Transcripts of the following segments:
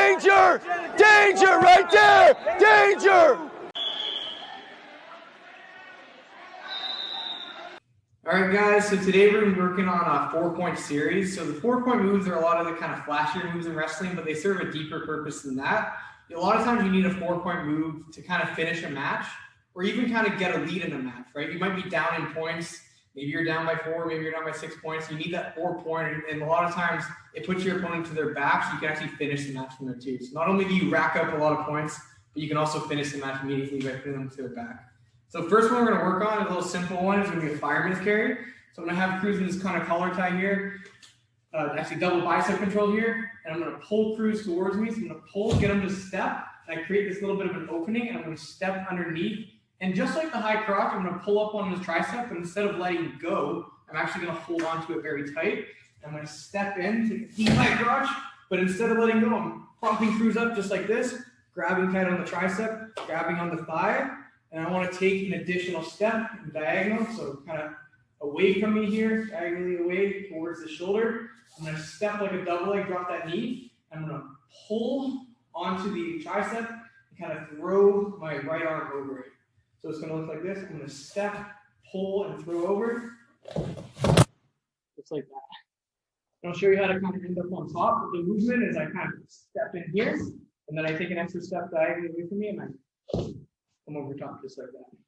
Danger! Danger right there! Danger! All right, guys, so today we're going to be working on a 4-point series. So the 4-point moves are a lot of the kind of flashier moves in wrestling, but they serve a deeper purpose than that. A lot of times you need a 4-point move to kind of finish a match or even kind of get a lead in a match, right? You might be down in points. Maybe you're down by 4, maybe you're down by 6 points. You need that 4-point, and a lot of times it puts your opponent to their back so you can actually finish the match from there too. So not only do you rack up a lot of points, but you can also finish the match immediately by putting them to their back. So first one we're going to work on, a little simple one, is going to be a fireman's carry. So I'm going to have Cruz in this kind of collar tie here, actually double bicep control here, and I'm going to pull Cruz towards me. So I'm going to pull, get him to step, and I create this little bit of an opening, and I'm going to step underneath. And just like the high crotch, I'm going to pull up on his tricep, but instead of letting go, I'm actually going to hold on to it very tight. I'm going to step in, take a deep high crotch, but instead of letting go, I'm propping Cruz up just like this, grabbing tight on the tricep, grabbing on the thigh, and I want to take an additional step diagonal, so kind of away from me here, diagonally away towards the shoulder. I'm going to step like a double leg, drop that knee. I'm going to pull onto the tricep and kind of throw my right arm over it. So it's going to look like this. I'm going to step, pull, and throw over. Just like that. And I'll show you how to kind of end up on top. But the movement is I kind of step in here, and then I take an extra step diagonally away from me, and I come over top just like that.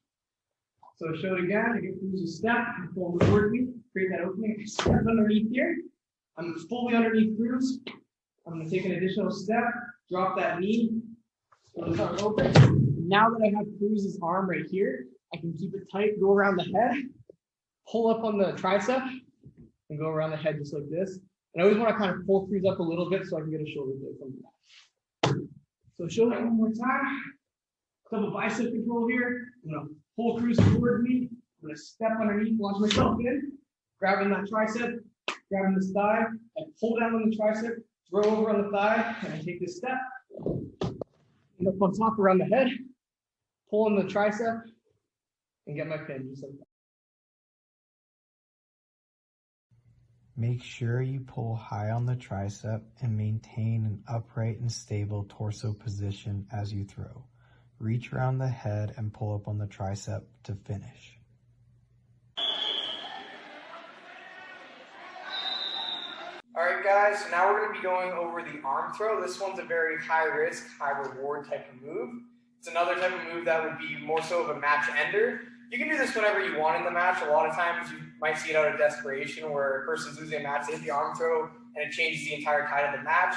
So show it again. I get Cruz a step, and pull him toward me, create that opening. I step underneath here. I'm fully underneath Cruz. I'm going to take an additional step, drop that knee, pull the arm open. Now that I have Cruz's arm right here, I can keep it tight, go around the head, pull up on the tricep, and go around the head just like this. And I always want to kind of pull Cruz up a little bit so I can get a shoulder blade from that. So show that one more time. Double bicep control here. I'm going to pull Cruz towards me. I'm going to step underneath, launch myself in, grabbing that tricep, grabbing this thigh. I pull down on the tricep, throw over on the thigh, and I take this step. End up on top around the head. Pull in the tricep and get my pin just like that. Make sure you pull high on the tricep and maintain an upright and stable torso position as you throw. Reach around the head and pull up on the tricep to finish. All right, guys, so now we're going to be going over the arm throw. This one's a very high risk, high reward type of move. It's another type of move that would be more so of a match ender. You can do this whenever you want in the match. A lot of times you might see it out of desperation where a person's losing a match, they hit the arm throw, and it changes the entire tide of the match.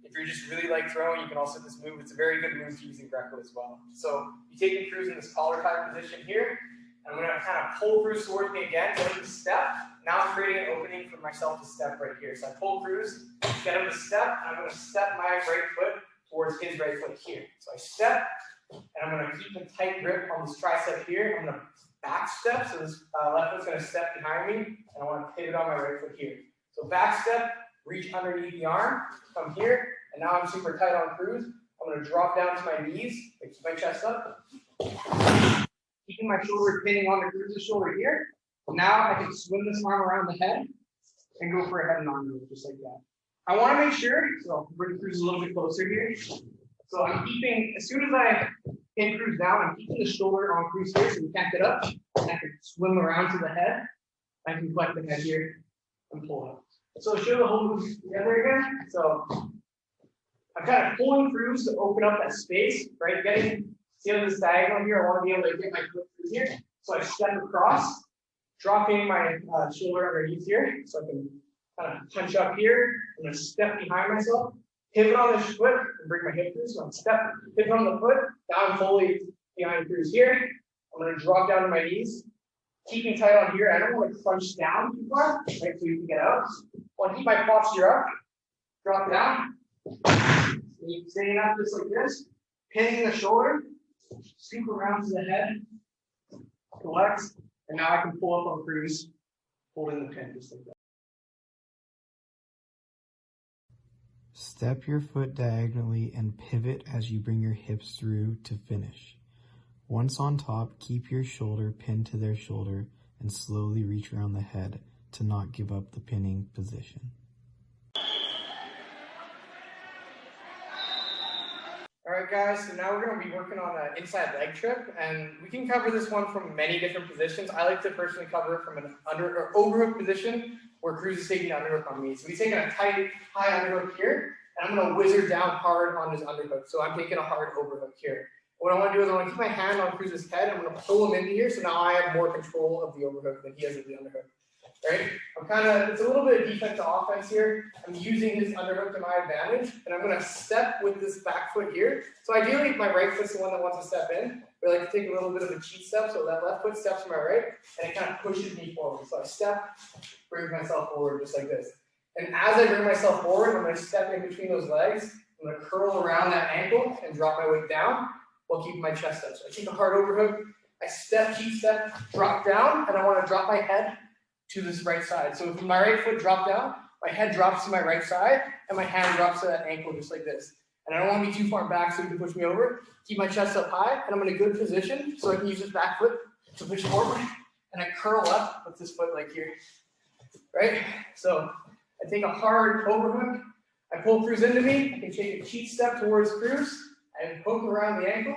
If you're just really like throwing, you can also hit this move. It's a very good move to use in Greco as well. So you take the Cruz in this collar tie position here. I'm going to kind of pull Cruz towards me again, get him to step. Now I'm creating an opening for myself to step right here. So I pull Cruz, get him to step, and I'm going to step my right foot towards his right foot here. So I step, and I'm going to keep a tight grip on this tricep here. I'm going to back step, so this left foot's going to step behind me, and I want to pivot on my right foot here. So back step, reach underneath the arm, come here, and now I'm super tight on Cruz. I'm going to drop down to my knees, keep my chest up, keeping my shoulder pinning on the Cruz's shoulder here. Now I can swim this arm around the head and go for a head and arm move, just like that. I want to make sure, so I'll bring Cruz a little bit closer here. So I'm keeping, as soon as I pin Cruz down, I'm keeping the shoulder on Cruz here so we can't get up. And I can swim around to the head. I can collect the head here and pull up. So show the whole move together again. So I'm kind of pulling Cruz to open up that space, right? See this diagonal here? I want to be able to get my foot through here. So I step across, dropping my shoulder underneath here. So I can kind of punch up here. I'm going to step behind myself, pivot on the foot, and bring my hip through. So I'm step, pivot on the foot, down fully behind Cruz here. I'm going to drop down to my knees, keeping tight on here. I don't want to crunch down too far, right? So you can get out. I want to keep my posture up, drop down. Staying up just like this, pinning the shoulder, scoop around to the head, collect, and now I can pull up on Cruz, holding the pin just like that. Step your foot diagonally and pivot as you bring your hips through to finish. Once on top, keep your shoulder pinned to their shoulder and slowly reach around the head to not give up the pinning position. guys, so now we're going to be working on an inside leg trip, and we can cover this one from many different positions. I like to personally cover it from an under or overhook position where Cruz is taking an underhook on me. So he's taking a tight, high underhook here, and I'm going to whizzer down hard on his underhook. So I'm taking a hard overhook here. What I want to do is I want to keep my hand on Cruz's head. I'm going to pull him into here, so now I have more control of the overhook than he has of the underhook. Right? It's a little bit of defense to offense here. I'm using his underhook to my advantage, and I'm going to step with this back foot here. So ideally, my right foot's the one that wants to step in. But I like to take a little bit of a cheat step, so that left foot steps to my right, and it kind of pushes me forward. So I step, bring myself forward just like this. And as I bring myself forward, I'm going to step in between those legs. I'm going to curl around that ankle and drop my weight down while keeping my chest up. So I take a hard overhook, I step, cheat step, drop down, and I want to drop my head to this right side. So if my right foot dropped down, my head drops to my right side, and my hand drops to that ankle just like this. And I don't want to be too far back so you can push me over. Keep my chest up high, and I'm in a good position so I can use this back foot to push forward. And I curl up with this foot like here, right? So I take a hard overhook. I pull Cruz into me. I can take a cheat step towards Cruz. I hook around the ankle.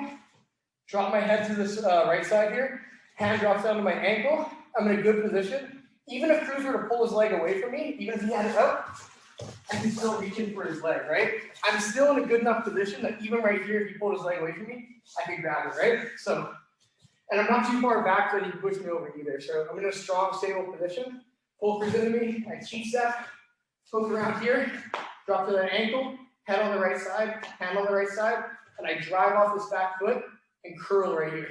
Drop my head to this right side here. Hand drops down to my ankle. I'm in a good position. Even if Cruz were to pull his leg away from me, even if he had it out, I can still reach in for his leg, right? I'm still in a good enough position that even right here, if he pulled his leg away from me, I can grab it, right? So, and I'm not too far back so that he can push me over either. So I'm in a strong, stable position. Pull Cruz into me, I cheat step, hook around here, drop to that ankle, head on the right side, hand on the right side, and I drive off this back foot and curl right here.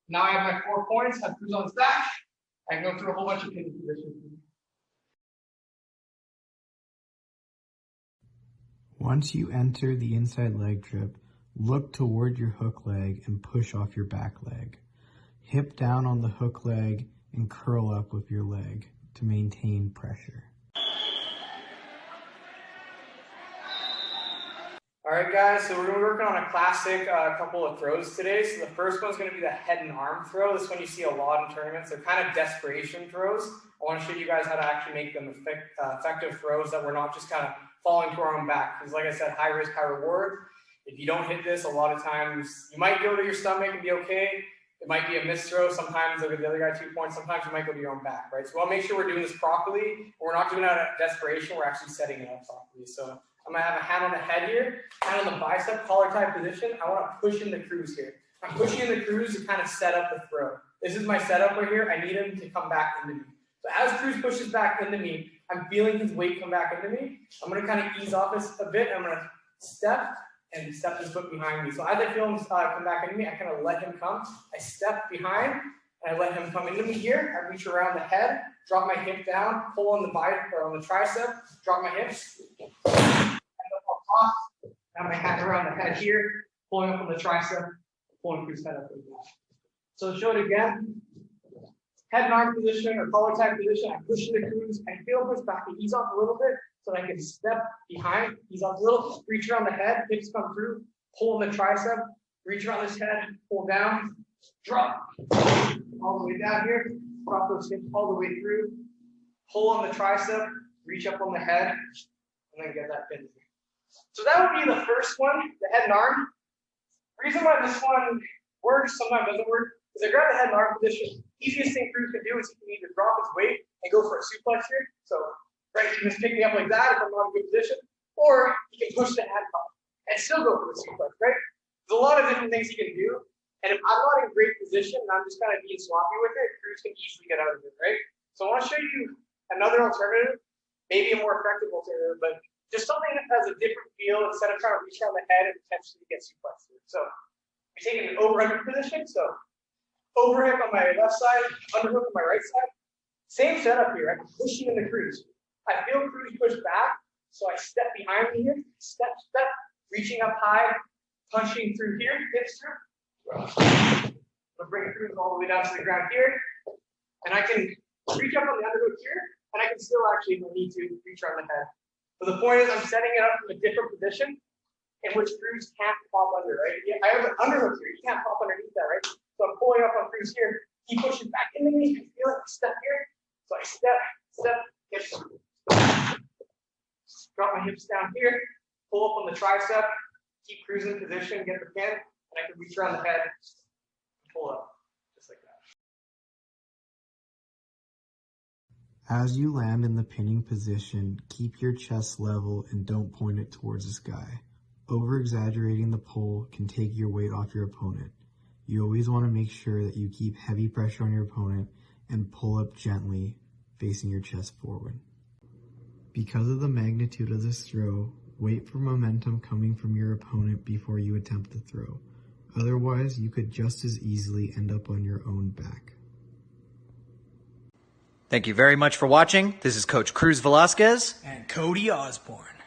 Now I have my 4 points, I have Cruz on his back. I can go through a whole bunch of pin positions. Once you enter the inside leg trip, look toward your hook leg and push off your back leg. Hip down on the hook leg and curl up with your leg to maintain pressure. All right, guys, so we're going to be working on a classic couple of throws today. So the first one's going to be the head and arm throw. This one you see a lot in tournaments. They're kind of desperation throws. I want to show you guys how to actually make them effective throws that we're not just kind of falling to our own back. Because like I said, high risk, high reward. If you don't hit this, a lot of times you might go to your stomach and be okay. It might be a missed throw. Sometimes they'll give the other guy 2 points. Sometimes you might go to your own back, right? So we want to make sure we're doing this properly. We're not doing it out of desperation. We're actually setting it up properly. So I'm going to have a hand on the head here, hand on the bicep, collar type position. I want to push into Cruz here. I'm pushing into Cruz to kind of set up the throw. This is my setup right here. I need him to come back into me. So as Cruz pushes back into me, I'm feeling his weight come back into me. I'm going to kind of ease off this a bit. I'm going to step and step his foot behind me. So as I feel him come back into me, I kind of let him come. I step behind and I let him come into me here. I reach around the head, drop my hip down, pull on the bicep or on the tricep, drop my hips. Have my hand around the head here, pulling up on the tricep, pulling Cruz's head up. So show it again. Head and arm position or collar type position. I push into Cruz. I feel push back to ease off a little bit so that I can step behind, ease off a little, reach around the head, hips come through, pull on the tricep, reach around this head, pull down, drop. All the way down here, drop those hips all the way through, pull on the tricep, reach up on the head, and then get that pin. So that would be the first one, the head and arm. The reason why this one works, sometimes doesn't work, is I grab the head and arm position. Easiest thing Cruz can do is he can either drop his weight and go for a suplex here. So, right, he can just pick me up like that if I'm not in a good position, or he can push the head up and still go for the suplex, right? There's a lot of different things he can do. And if I'm not in a great position and I'm just kind of being sloppy with it, Cruz can easily get out of it, right? So I want to show you another alternative, maybe a more effective alternative, but just something that has a different feel instead of trying to reach down the head and potentially get suplexed. So we're taking an overhook position. So overhook on my left side, underhook on my right side. Same setup here. I'm pushing into Cruz. I feel Cruz push back, so I step behind me here, step, reaching up high, punching through here, hips through. I'll bring Cruz all the way down to the ground here, and I can reach up on the underhook here, and I can still actually, if I need to, reach around the head. But the point is, I'm setting it up from a different position in which Cruz can't pop under, right? I have an underhook here. He can't pop underneath that, right? So I'm pulling up on Cruz here. He pushes back into me. I feel it. Step here. So I step, hips. Drop my hips down here. Pull up on the tricep. keep Cruz in position, get the pin, and I can reach around the head and pull up, just like that. As you land in the pinning position, keep your chest level and don't point it towards the sky. Over-exaggerating the pull can take your weight off your opponent. You always want to make sure that you keep heavy pressure on your opponent and pull up gently, facing your chest forward. Because of the magnitude of this throw, wait for momentum coming from your opponent before you attempt the throw. Otherwise, you could just as easily end up on your own back. Thank you very much for watching. This is Coach Cruz Velasquez and Cody Osborn.